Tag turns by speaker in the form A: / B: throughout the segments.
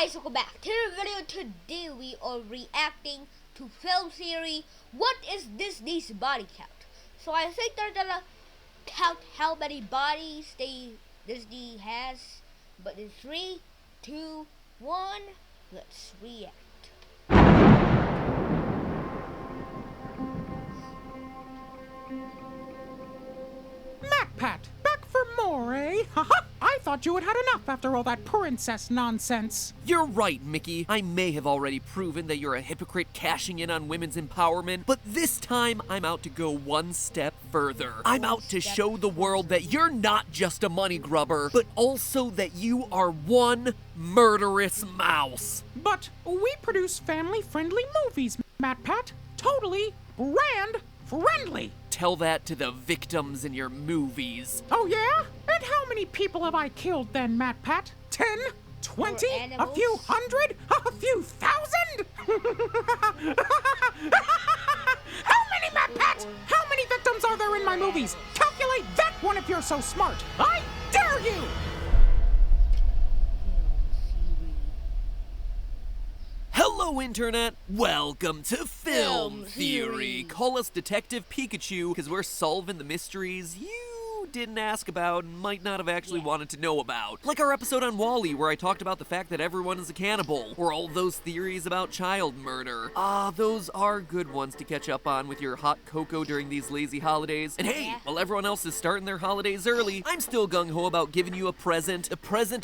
A: guys, welcome back to the video. Today we are reacting to film theory. What is Disney's body count? So I think they're gonna count how many bodies Disney has. But in 3, 2, 1, let's react.
B: MatPat, back for more, eh? Haha! I thought you had had enough after all that princess nonsense.
C: You're right, Mickey. I may have already proven that you're a hypocrite cashing in on women's empowerment, but this time I'm out to go one step further. I'm out to show the world that you're not just a money grubber, but also that you are one murderous mouse.
B: But we produce family-friendly movies, MatPat. Totally brand-friendly.
C: Tell that to the victims in your movies.
B: Oh yeah? And how many people have I killed then, MatPat? 10? 20? A few hundred? A few thousand? How many, MatPat? How many victims are there in my movies? Calculate that one if you're so smart. I dare you!
C: Hello, Internet! Welcome to Film Theory! Call us Detective Pikachu, because we're solving the mysteries you didn't ask about and might not have actually wanted to know about. Like our episode on WALL-E, where I talked about the fact that everyone is a cannibal, or all those theories about child murder. Those are good ones to catch up on with your hot cocoa during these lazy holidays. And hey, while everyone else is starting their holidays early, I'm still gung-ho about giving you a present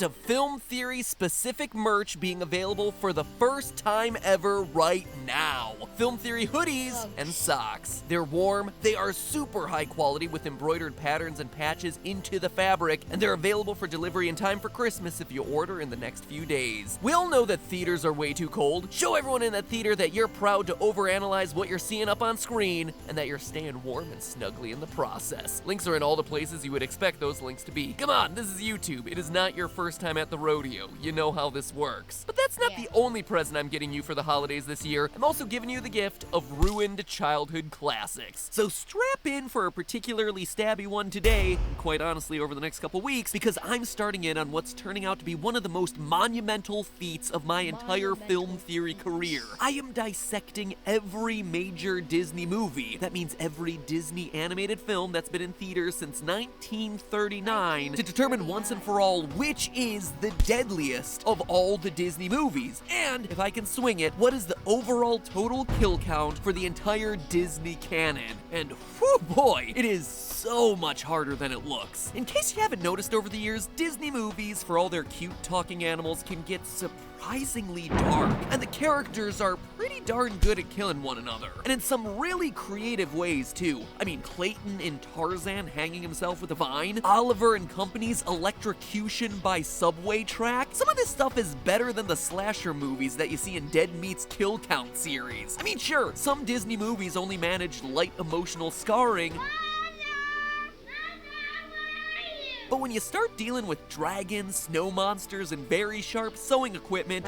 C: of Film Theory specific merch being available for the first time ever right now. Film Theory hoodies and socks. They're warm, they are super high quality with embroidered patterns and patches into the fabric, and they're available for delivery in time for Christmas if you order in the next few days. We all know that theaters are way too cold. Show everyone in that theater that you're proud to overanalyze what you're seeing up on screen, and that you're staying warm and snuggly in the process. Links are in all the places you would expect those links to be. Come on, this is YouTube. It is not your first time at the rodeo. You know how this works. But that's not the only present I'm getting you for the holidays this year. I'm also giving you the gift of ruined childhood classics. So strap in for a particularly stabby one today, and quite honestly over the next couple weeks, because I'm starting in on what's turning out to be one of the most monumental feats of my entire film theory career. I am dissecting every major Disney movie. That means every Disney animated film that's been in theaters since 1939 to determine once and for all which is the deadliest of all the Disney movies. And if I can swing it, what is the overall total kill count for the entire Disney canon? And whew boy, it is so much harder than it looks. In case you haven't noticed over the years, Disney movies, for all their cute talking animals, can get surprisingly dark, and the characters are pretty darn good at killing one another, and in some really creative ways too. I mean, Clayton in Tarzan hanging himself with a vine, Oliver and Company's electrocution by subway track. Some of this stuff is better than the slasher movies that you see in Dead Meat's Kill Count series. I mean, sure, some Disney movies only managed light emotional scarring, but when you start dealing with dragons, snow monsters, and very sharp sewing equipment,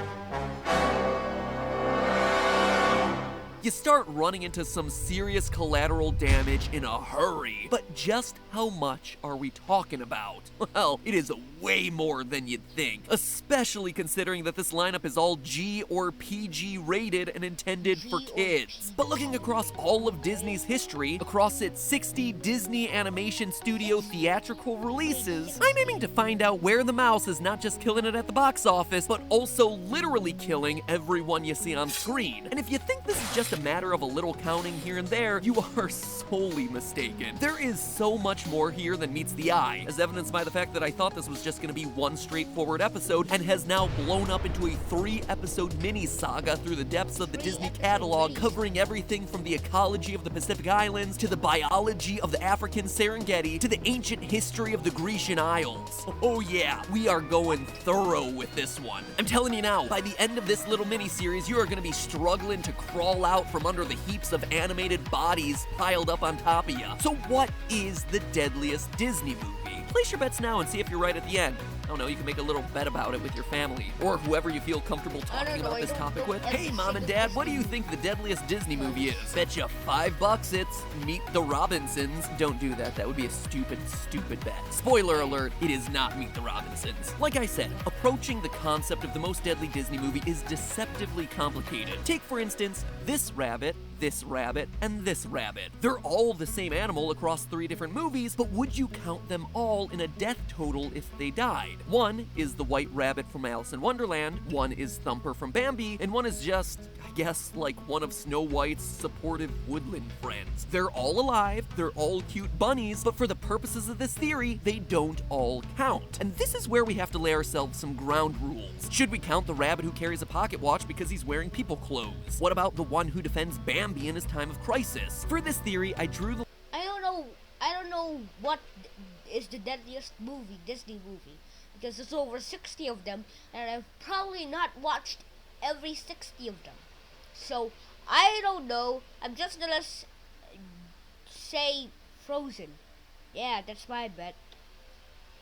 C: you start running into some serious collateral damage in a hurry. But just how much are we talking about? Well, it is way more than you'd think, especially considering that this lineup is all G or PG rated and intended for kids. But looking across all of Disney's history, across its 60 Disney Animation Studio theatrical releases, I'm aiming to find out where the mouse is not just killing it at the box office, but also literally killing everyone you see on screen. And if you think this is just a matter of a little counting here and there, you are sorely mistaken. There is so much more here than meets the eye, as evidenced by the fact that I thought this was just going to be one straightforward episode and has now blown up into a 3-episode mini-saga through the depths of the Disney catalog, covering everything from the ecology of the Pacific Islands, to the biology of the African Serengeti, to the ancient history of the Grecian Isles. Oh yeah, we are going thorough with this one. I'm telling you now, by the end of this little mini-series, you are going to be struggling to crawl out from under the heaps of animated bodies piled up on top of you. So what is the deadliest Disney movie? Place your bets now and see if you're right at the end. I don't know, you can make a little bet about it with your family, or whoever you feel comfortable talking about this topic with. Hey, Mom and Dad, what do you think the deadliest Disney movie is? Bet you $5 it's Meet the Robinsons. Don't do that, that would be a stupid bet. Spoiler alert, it is not Meet the Robinsons. Like I said, approaching the concept of the most deadly Disney movie is deceptively complicated. Take, for instance, this rabbit, and this rabbit. They're all the same animal across 3 different movies, but would you count them all in a death total if they died? One is the white rabbit from Alice in Wonderland, one is Thumper from Bambi, and one is just, I guess, like one of Snow White's supportive woodland friends. They're all alive, they're all cute bunnies, but for the purposes of this theory, they don't all count. And this is where we have to lay ourselves some ground rules. Should we count the rabbit who carries a pocket watch because he's wearing people clothes? What about the one who defends Bambi in his time of crisis? For this theory, I drew the...
A: I don't know what is the deadliest Disney movie, because there's over 60 of them, and I've probably not watched every 60 of them. So, I don't know. I'm just gonna say Frozen. Yeah, that's my bet.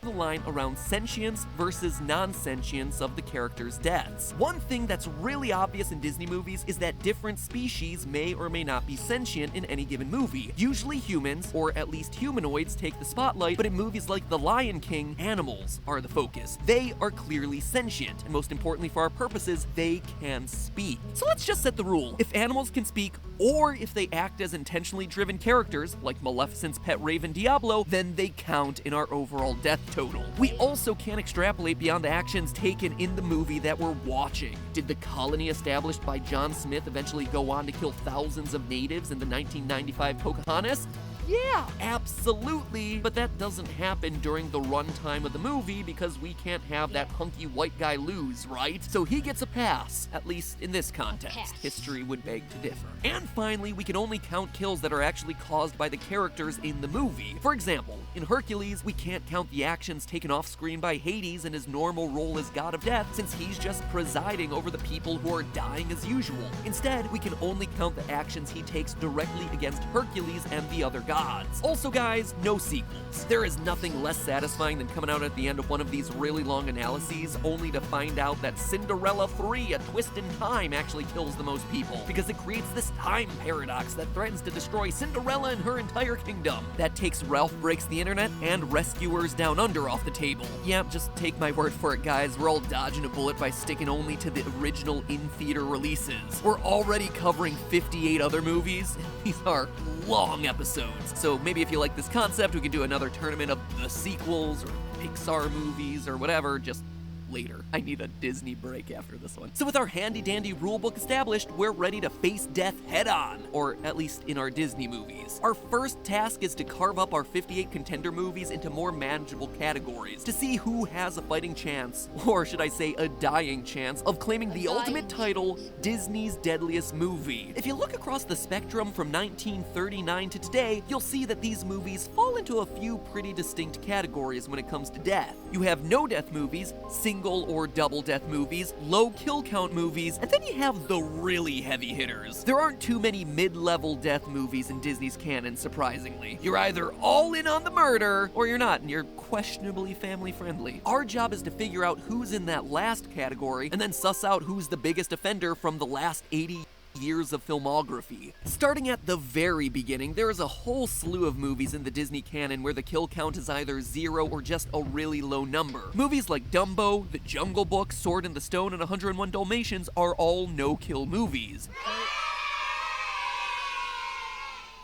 C: The line around sentience versus non-sentience of the characters' deaths. One thing that's really obvious in Disney movies is that different species may or may not be sentient in any given movie. Usually humans, or at least humanoids, take the spotlight, but in movies like The Lion King, animals are the focus. They are clearly sentient, and most importantly for our purposes, they can speak. So let's just set the rule. If animals can speak, or if they act as intentionally driven characters, like Maleficent's pet raven Diablo, then they count in our overall death total. We also can't extrapolate beyond the actions taken in the movie that we're watching. Did the colony established by John Smith eventually go on to kill thousands of natives in the 1995 Pocahontas? Yeah, absolutely. But that doesn't happen during the runtime of the movie because we can't have that hunky white guy lose, right? So he gets a pass, at least in this context. History would beg to differ. And finally, we can only count kills that are actually caused by the characters in the movie. For example, in Hercules, we can't count the actions taken off screen by Hades in his normal role as god of death, since he's just presiding over the people who are dying as usual. Instead, we can only count the actions he takes directly against Hercules and the other gods. Also guys, no sequels. There is nothing less satisfying than coming out at the end of one of these really long analyses only to find out that Cinderella 3, A Twist in Time, actually kills the most people, because it creates this time paradox that threatens to destroy Cinderella and her entire kingdom. That takes Ralph Breaks the Internet and Rescuers Down Under off the table. Yeah, just take my word for it guys, we're all dodging a bullet by sticking only to the original in-theater releases. We're already covering 58 other movies, and these are long episodes. So maybe if you like this concept, we could do another tournament of the sequels or Pixar movies or whatever, just later. I need a Disney break after this one. So with our handy dandy rulebook established, we're ready to face death head on, or at least in our Disney movies. Our first task is to carve up our 58 contender movies into more manageable categories to see who has a fighting chance, or should I say a dying chance, of claiming the ultimate title, Disney's Deadliest Movie. If you look across the spectrum from 1939 to today, you'll see that these movies fall into a few pretty distinct categories when it comes to death. You have no death movies, single or double death movies, low kill count movies, and then you have the really heavy hitters. There aren't too many mid-level death movies in Disney's canon, surprisingly. You're either all in on the murder, or you're not, and you're questionably family friendly. Our job is to figure out who's in that last category, and then suss out who's the biggest offender from the last 80 years of filmography. Starting at the very beginning, there is a whole slew of movies in the Disney canon where the kill count is either 0 or just a really low number. Movies like Dumbo, The Jungle Book, Sword in the Stone, and 101 Dalmatians are all no-kill movies,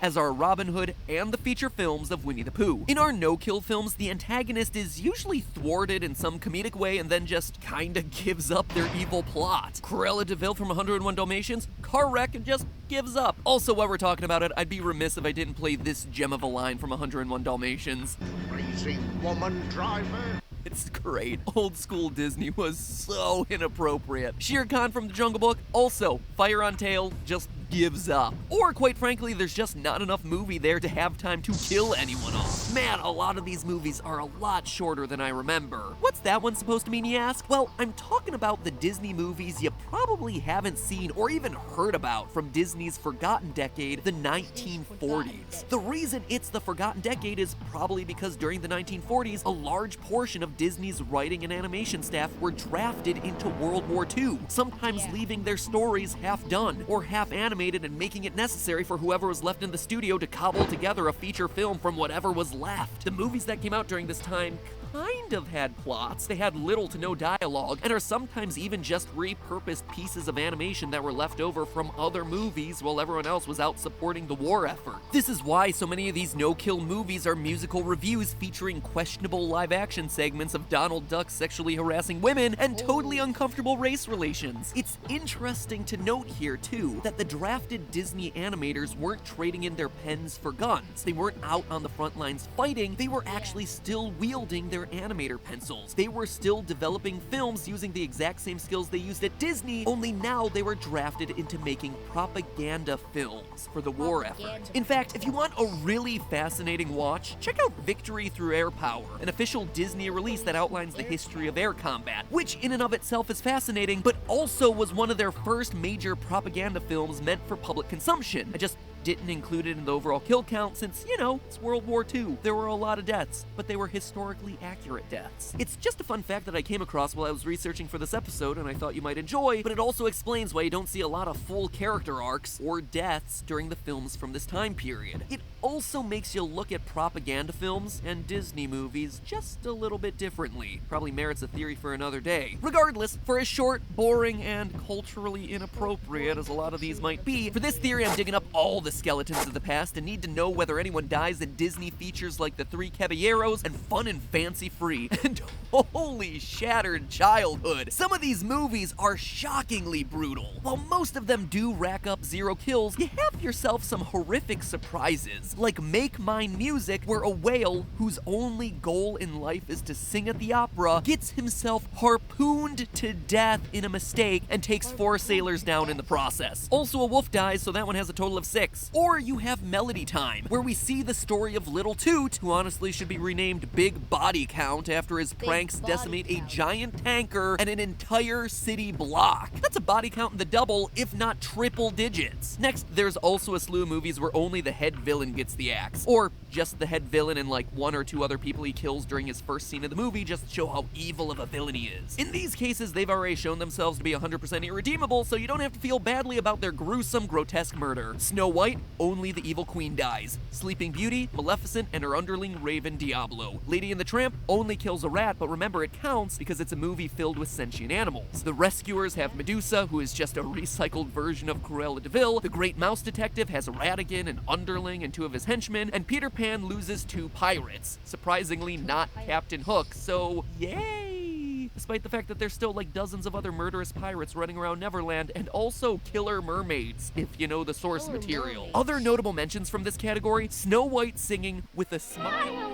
C: as are Robin Hood and the feature films of Winnie the Pooh. In our no-kill films, the antagonist is usually thwarted in some comedic way and then just kinda gives up their evil plot. Cruella de Vil from 101 Dalmatians, car wreck and just gives up. Also, while we're talking about it, I'd be remiss if I didn't play this gem of a line from 101 Dalmatians.
D: Crazy woman driver.
C: It's great. Old school Disney was so inappropriate. Shere Khan from The Jungle Book, also fire on tail, just gives up. Or quite frankly, there's just not enough movie there to have time to kill anyone off. Man, a lot of these movies are a lot shorter than I remember. What's that one supposed to mean, you ask? Well, I'm talking about the Disney movies you probably haven't seen or even heard about from Disney's forgotten decade, the 1940s. The reason it's the forgotten decade is probably because during the 1940s, a large portion of Disney's writing and animation staff were drafted into World War II, sometimes leaving their stories half done or half animated and making it necessary for whoever was left in the studio to cobble together a feature film from whatever was left. The movies that came out during this time kind of had plots. They had little to no dialogue and are sometimes even just repurposed pieces of animation that were left over from other movies while everyone else was out supporting the war effort. This is why so many of these no-kill movies are musical reviews featuring questionable live-action segments of Donald Duck sexually harassing women and totally uncomfortable race relations. It's interesting to note here, too, that the drafted Disney animators weren't trading in their pens for guns. They weren't out on the front lines fighting, they were actually still wielding their animator pencils. They were still developing films using the exact same skills they used at Disney, only now they were drafted into making propaganda films for the war effort. In fact, if you want a really fascinating watch, check out Victory Through Air Power, an official Disney release that outlines the history of air combat, which in and of itself is fascinating, but also was one of their first major propaganda films meant for public consumption. I just didn't include it in the overall kill count since, you know, it's World War II. There were a lot of deaths, but they were historically accurate deaths. It's just a fun fact that I came across while I was researching for this episode and I thought you might enjoy, but it also explains why you don't see a lot of full character arcs or deaths during the films from this time period. It also makes you look at propaganda films and Disney movies just a little bit differently. Probably merits a theory for another day. Regardless, for as short, boring, and culturally inappropriate as a lot of these might be, for this theory I'm digging up all the skeletons of the past and need to know whether anyone dies in Disney features like The Three Caballeros and Fun and Fancy Free. And holy shattered childhood. Some of these movies are shockingly brutal. While most of them do rack up 0 kills, you have yourself some horrific surprises, like Make Mine Music, where a whale whose only goal in life is to sing at the opera gets himself harpooned to death in a mistake and takes 4 sailors down in the process. Also, a wolf dies, so that one has a total of 6. Or you have Melody Time, where we see the story of Little Toot, who honestly should be renamed Big Body Count after his pranks decimate a giant tanker and an entire city block. That's a body count in the double, if not triple digits. Next, there's also a slew of movies where only the head villain gets the axe, or just the head villain and like 1 or 2 other people he kills during his first scene of the movie just to show how evil of a villain he is. In these cases, they've already shown themselves to be 100% irredeemable, so you don't have to feel badly about their gruesome, grotesque murder. Snow White, only the evil queen dies. Sleeping Beauty, Maleficent, and her underling Raven Diablo. Lady and the Tramp only kills a rat, but remember it counts because it's a movie filled with sentient animals. The Rescuers have Medusa, who is just a recycled version of Cruella de Vil. The Great Mouse Detective has Ratigan, an underling, and 2 of his henchmen, and Peter Pan loses 2 pirates. Surprisingly not Captain Hook, so yay! Despite the fact that there's still like dozens of other murderous pirates running around Neverland, and also killer mermaids, if you know the source material. Other notable mentions from this category, Snow White singing with a smile.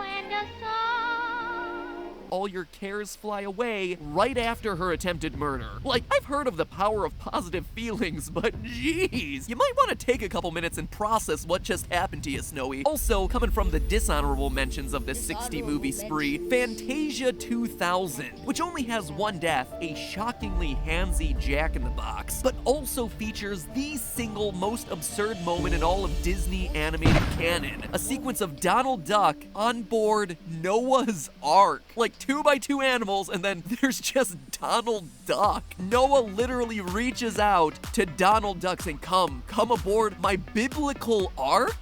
C: All your cares fly away right after her attempted murder. Like, I've heard of the power of positive feelings, but geez, you might want to take a couple minutes and process what just happened to you, Snowy. Also, coming from the dishonorable mentions of this 60 movie spree, Fantasia 2000, which only has 1 death, a shockingly handsy Jack in the Box, but also features the single most absurd moment in all of Disney animated canon, a sequence of Donald Duck on board Noah's Ark. Like 2x2 animals, and then there's just Donald Duck. Noah literally reaches out to Donald Duck saying, come aboard my biblical ark?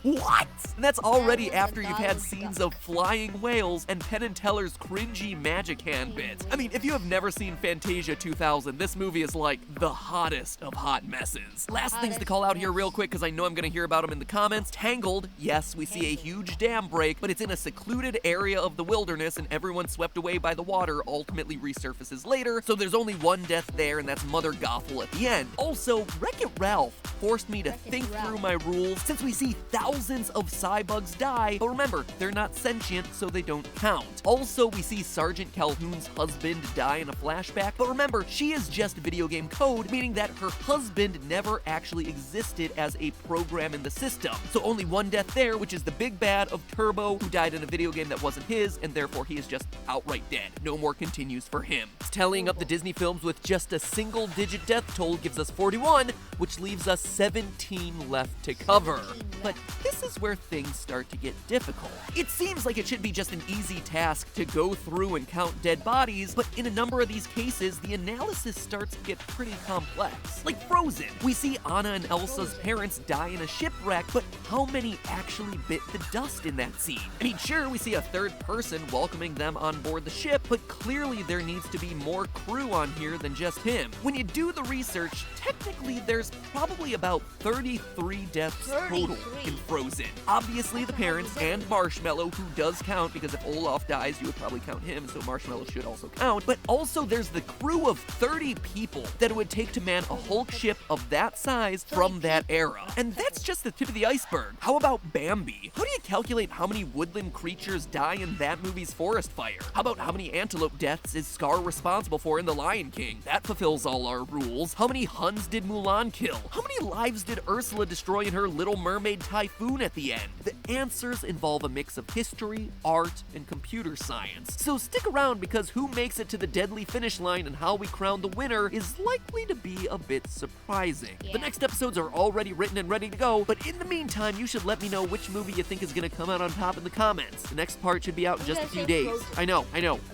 C: What? And that's already after you've had scenes of flying whales and Penn and Teller's cringy magic hand bits. I mean, if you have never seen Fantasia 2000, this movie is like the hottest of hot messes. Last things to call out here real quick, because I know I'm gonna hear about them in the comments. Tangled, yes, we see a huge dam break, but it's in a secluded area of the wilderness and everyone swept away by the water ultimately resurfaces later, so there's only 1 death there, and that's Mother Gothel at the end. Also, Wreck-It Ralph forced me to think through my rules since we see thousands of cybugs die, but remember, they're not sentient, so they don't count. Also, we see Sergeant Calhoun's husband die in a flashback, but remember, she is just video game code, meaning that her husband never actually existed as a program in the system. So only one death there, which is the big bad of Turbo, who died in a video game that wasn't his, and therefore he is just outright dead. No more continues for him. Tallying up the Disney films with just a single-digit death toll gives us 41, which leaves us 17 left to cover. But this is where things start to get difficult. It seems like it should be just an easy task to go through and count dead bodies, but in a number of these cases, the analysis starts to get pretty complex. Like Frozen, we see Anna and Elsa's parents die in a shipwreck, but how many actually bit the dust in that scene? I mean, sure, we see a third person welcoming them on board the ship, but clearly there needs to be more crew on here than just him. When you do the research, technically there's probably about 33 deaths total in Frozen. Obviously the parents and Marshmallow, who does count because if Olaf dies, you would probably count him, so Marshmallow should also count. But also there's the crew of 30 people that it would take to man a Hulk ship of that size from that era. And that's just the tip of the iceberg. How about Bambi? How do you calculate how many woodland creatures die in that movie's forest fire? How about how many antelope deaths is Scar responsible for in The Lion King? That fulfills all our rules. How many Huns did Mulan kill? How many lives did Ursula destroy in her Little Mermaid typhoon at the end? The answers involve a mix of history, art, and computer science. So stick around because who makes it to the deadly finish line and how we crown the winner is likely to be a bit surprising. The next episodes are already written and ready to go, but in the meantime, you should let me know which movie you think is going to come out on top in the comments. The next part should be out in just a few days. I know,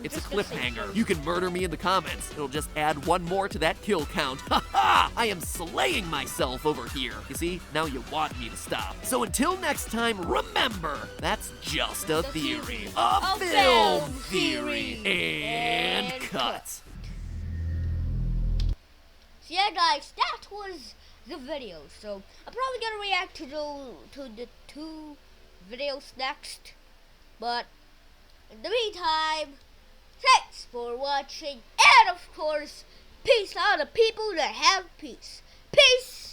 C: it's a cliffhanger. You can murder me in the comments. It'll just add one more to that kill count. Ha! I am slaying myself over here. You see, now you want me to stop. So until next time, remember, that's just a theory. A film theory. And cut.
A: So yeah, guys, that was the video. So I'm probably gonna react to the two videos next. But in the meantime, thanks for watching, and of course, peace out to people that have peace. Peace!